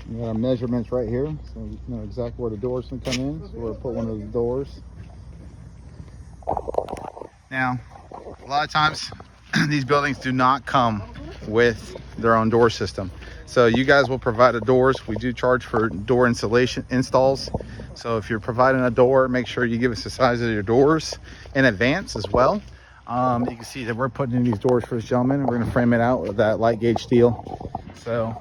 We got our measurements right here, so we know exactly where the doors can come in. So we'll put one of the doors. Now, a lot of times these buildings do not come with their own door system. So you guys will provide the doors. We do charge for door installs. So if you're providing a door, make sure you give us the size of your doors in advance as well. You can see that we're putting in these doors for this gentleman, and we're going to frame it out with that light gauge steel. So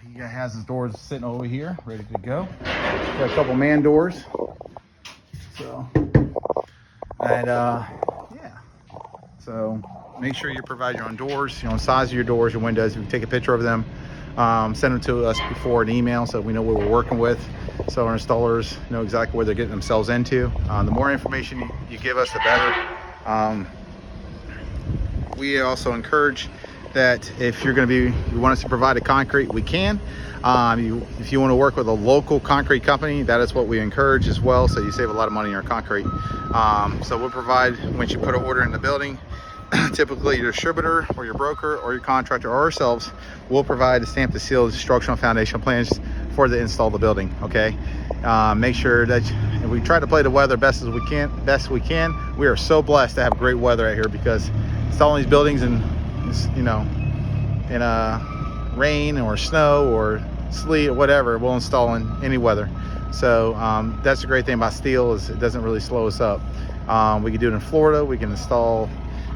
he has his doors sitting over here, ready to go. Got a couple man doors. So, and yeah. So make sure you provide your own doors, size of your doors, your windows. You can take a picture of them, send them to us before an email so we know what we're working with. So our installers know exactly what they're getting themselves into. The more information you give us, the better. We also encourage that if you're going to you want us to provide a concrete, we can. If you want to work with a local concrete company, that is what we encourage as well. So you save a lot of money on your concrete. So we'll provide, once you put an order in the building, typically your distributor or your broker or your contractor or ourselves will provide the stamp to seal structural and foundational plans for the install of the building. Okay, make sure that we try to play the weather best we can. We are so blessed to have great weather out here, because installing these buildings in rain or snow or sleet or whatever, we'll install in any weather. So that's the great thing about steel, is it doesn't really slow us up. We can do it in Florida. We can install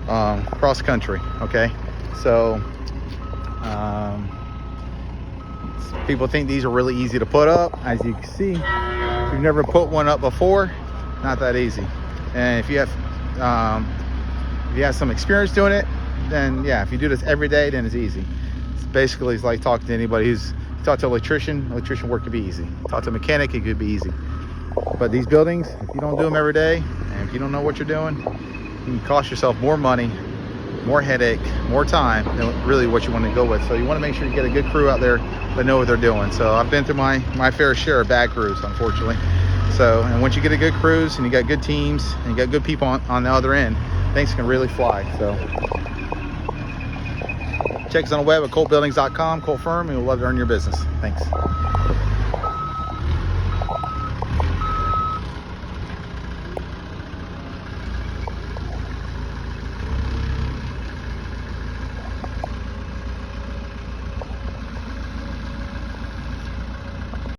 cross country. Okay, so people think these are really easy to put up. As you can see, if you've never put one up before, not that easy. And if you have some experience doing it, then yeah, if you do this every day, then it's easy. It's like talking to anybody who's talk to an electrician. Electrician work could be easy. Talk to a mechanic, it could be easy. But these buildings, if you don't do them every day, and if you don't know what you're doing, you can cost yourself more money, more headache, more time than really what you want to go with. So you want to make sure you get a good crew out there that know what they're doing. So I've been through my fair share of bad crews, unfortunately. So, and once you get a good crews and you got good teams and you got good people on the other end, things can really fly. So check us on the web at coltbuildings.com, Colt Firm, and we'd love to earn your business. Thanks.